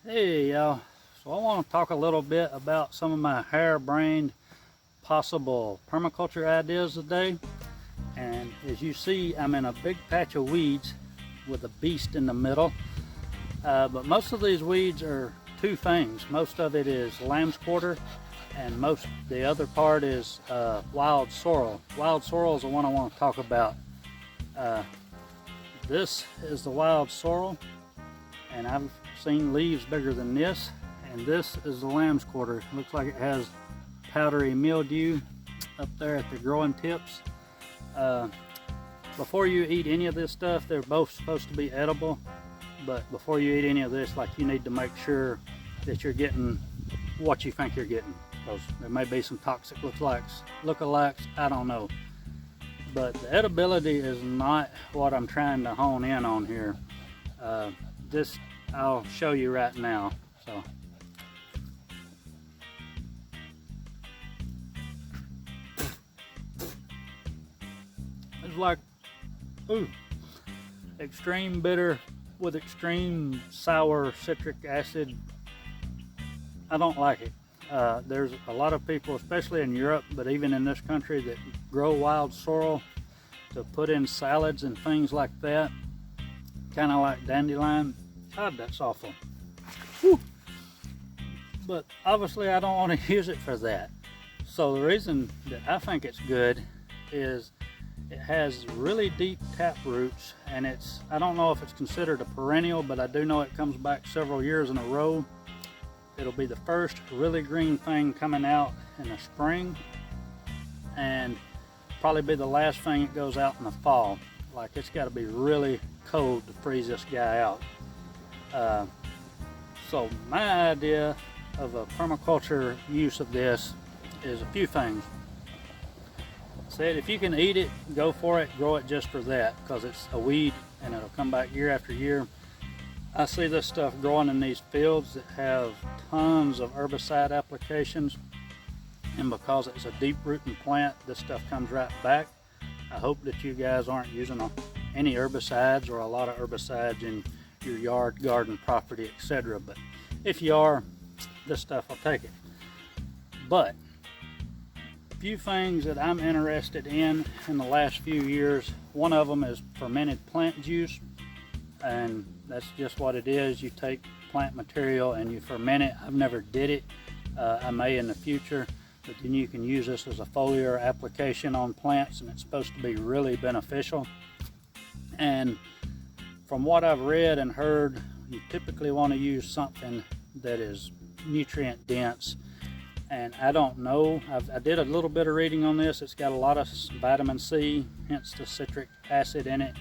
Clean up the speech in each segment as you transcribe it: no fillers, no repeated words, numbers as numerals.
Hey y'all, so I want to talk a little bit about some of my harebrained possible permaculture ideas today. And as you see, I'm in a big patch of weeds with a beast in the middle. But most of these weeds are two things. Most of it is lamb's quarter, and the other part is wild sorrel. Wild sorrel is the one I want to talk about. This is the wild sorrel, and I've seen leaves bigger than this. And this is the lamb's quarter. Looks like it has powdery mildew up there at the growing tips. Before you eat any of this stuff, they're both supposed to be edible, but before you eat any of this, like, you need to make sure that you're getting what you think you're getting, because there may be some toxic lookalikes, I don't know. But the edibility is not what I'm trying to hone in on here. This I'll show you right now. So it's like, ooh, extreme bitter with extreme sour citric acid. I don't like it. There's a lot of people, especially in Europe, but even in this country, that grow wild sorrel to put in salads and things like that, kind of like dandelion. God, that's awful. Whew. But obviously I don't want to use it for that. So the reason that I think it's good is it has really deep tap roots, and I don't know if it's considered a perennial, but I do know it comes back several years in a row. It'll be the first really green thing coming out in the spring, and probably be the last thing that goes out in the fall. Like, it's got to be really cold to freeze this guy out. So my idea of a permaculture use of this is a few things. Said, if you can eat it, go for it, grow it just for that, because it's a weed and it'll come back year after year. I see this stuff growing in these fields that have tons of herbicide applications, and because it's a deep rooting plant, this stuff comes right back. I hope that you guys aren't using any herbicides or a lot of herbicides in your yard, garden, property, etc. But if you are, this stuff will take it. But a few things that I'm interested in the last few years, one of them is fermented plant juice, and that's just what it is. You take plant material and you ferment it. I've never did it. I may in the future, but then you can use this as a foliar application on plants, and it's supposed to be really beneficial. And from what I've read and heard, you typically want to use something that is nutrient dense. And I don't know, I did a little bit of reading on this. It's got a lot of vitamin C, hence the citric acid in it,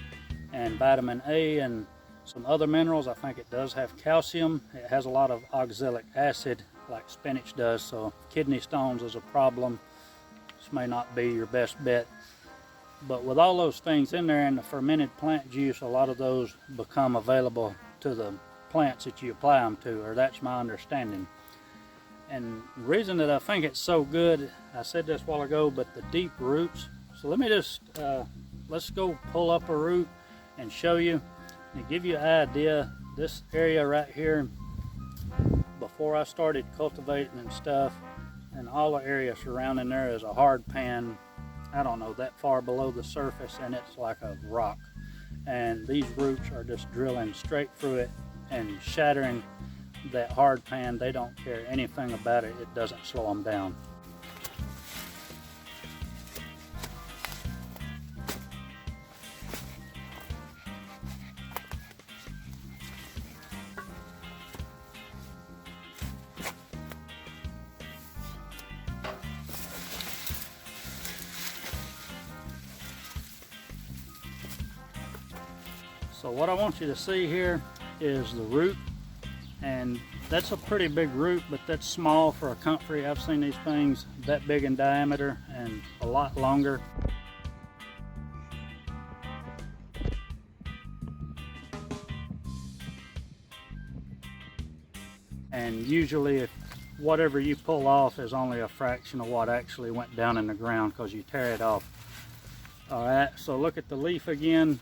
and vitamin A and some other minerals. I think it does have calcium. It has a lot of oxalic acid like spinach does, so kidney stones is a problem. This may not be your best bet. But with all those things in there in the fermented plant juice, a lot of those become available to the plants that you apply them to, or that's my understanding. And the reason that I think it's so good, I said this a while ago, but the deep roots. So let me just, let's go pull up a root and show you, and give you an idea. This area right here, before I started cultivating and stuff, and all the area surrounding there is a hard pan, I don't know, that far below the surface, and it's like a rock. And these roots are just drilling straight through it and shattering that hard pan. They don't care anything about it. It doesn't slow them down. So what I want you to see here is the root, and that's a pretty big root, but that's small for a comfrey. I've seen these things that big in diameter and a lot longer. And usually if whatever you pull off is only a fraction of what actually went down in the ground, because you tear it off. All right, so look at the leaf again.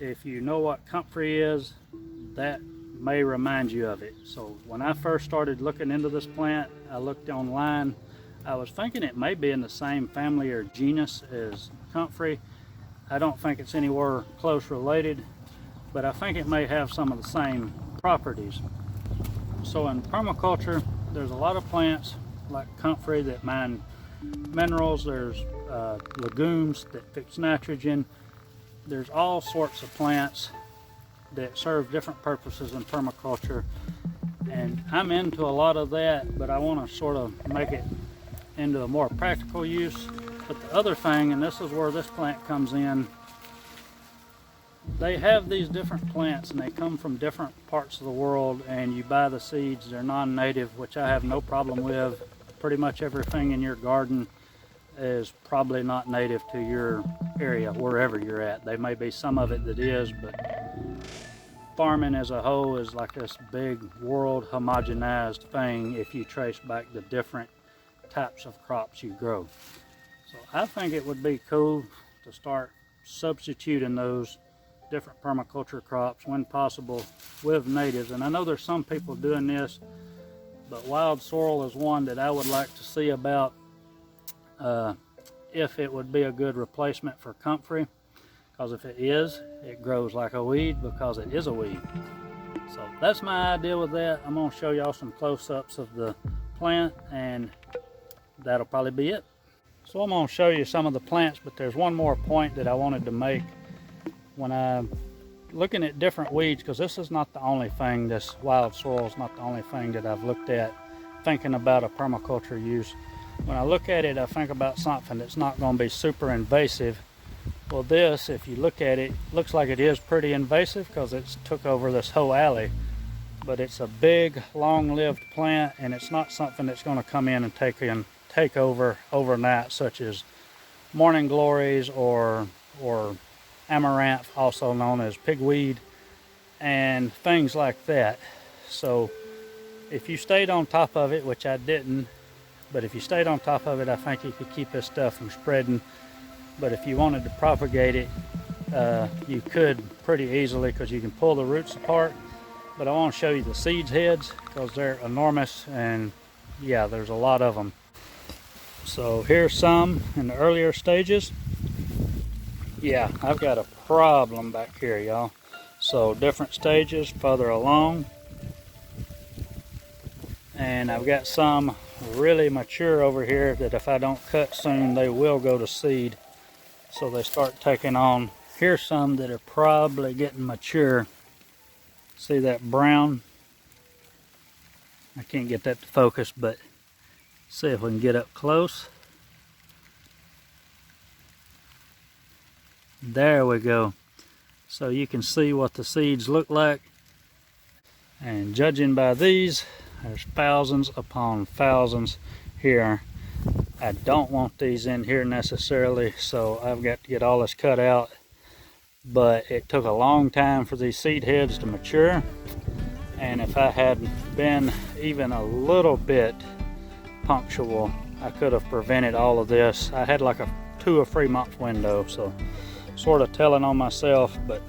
If you know what comfrey is, that may remind you of it. So when I first started looking into this plant, I looked online. I was thinking it may be in the same family or genus as comfrey. I don't think it's anywhere close related, but I think it may have some of the same properties. So in permaculture, there's a lot of plants like comfrey that mine minerals. There's legumes that fix nitrogen. There's all sorts of plants that serve different purposes in permaculture, and I'm into a lot of that, but I want to sort of make it into a more practical use. But the other thing, and this is where this plant comes in, they have these different plants and they come from different parts of the world, and you buy the seeds. They're non-native, which I have no problem with. Pretty much everything in your garden is probably not native to your area, wherever you're at. There may be some of it that is, but farming as a whole is like this big world homogenized thing if you trace back the different types of crops you grow. So I think it would be cool to start substituting those different permaculture crops when possible with natives. And I know there's some people doing this, but wild sorrel is one that I would like to see about if it would be a good replacement for comfrey, because if it is, it grows like a weed because it is a weed. So that's my idea with that. I'm going to show y'all some close-ups of the plant, and that'll probably be it. So I'm going to show you some of the plants, but there's one more point that I wanted to make when I'm looking at different weeds, because this is not the only thing, this wild sorrel is not the only thing that I've looked at thinking about a permaculture use. When I look at it, I think about something that's not going to be super invasive. Well, this, if you look at it, looks like it is pretty invasive because it's took over this whole alley. But it's a big, long-lived plant, and it's not something that's going to come in and take over overnight, such as morning glories or amaranth, also known as pigweed, and things like that. So if you stayed on top of it, which I didn't, but if you stayed on top of it, I think you could keep this stuff from spreading. But if you wanted to propagate it, you could pretty easily, because you can pull the roots apart. But I want to show you the seed heads because they're enormous, and yeah, there's a lot of them. So here's some in the earlier stages. Yeah, I've got a problem back here, y'all. So different stages further along, and I've got some really mature over here that if I don't cut soon, they will go to seed. So they start taking on. Here's some that are probably getting mature. See that brown? I can't get that to focus, but see if we can get up close. There we go. So you can see what the seeds look like. And judging by these, there's thousands upon thousands here. I don't want these in here necessarily, so I've got to get all this cut out. But it took a long time for these seed heads to mature, and if I had been even a little bit punctual, I could have prevented all of this. I had like a 2 or 3 month window, so sort of telling on myself, but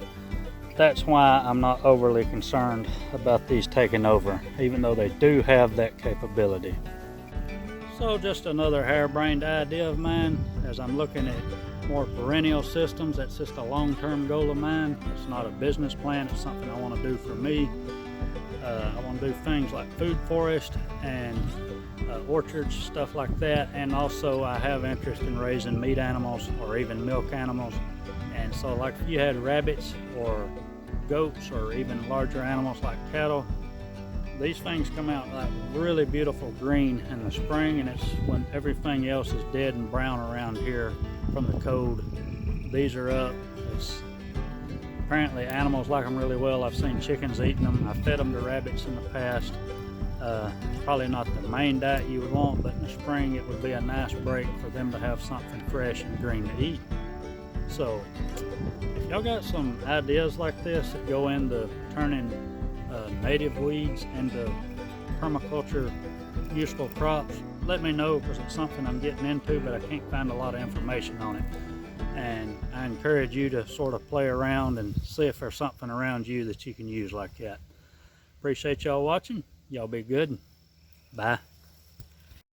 that's why I'm not overly concerned about these taking over, even though they do have that capability. So just another harebrained idea of mine as I'm looking at more perennial systems. That's just a long-term goal of mine. It's not a business plan, it's something I want to do for me. I want to do things like food forest and orchards, stuff like that, and also I have interest in raising meat animals or even milk animals. And so like if you had rabbits or goats or even larger animals like cattle, these things come out like really beautiful green in the spring, and it's when everything else is dead and brown around here from the cold. These are up. It's apparently animals like them really well. I've seen chickens eating them. I've fed them to rabbits in the past. Probably not the main diet you would want, but in the spring it would be a nice break for them to have something fresh and green to eat. So if y'all got some ideas like this that go into turning native weeds into permaculture useful crops, let me know, because it's something I'm getting into, but I can't find a lot of information on it. And I encourage you to sort of play around and see if there's something around you that you can use like that. Appreciate y'all watching. Y'all be good. Bye.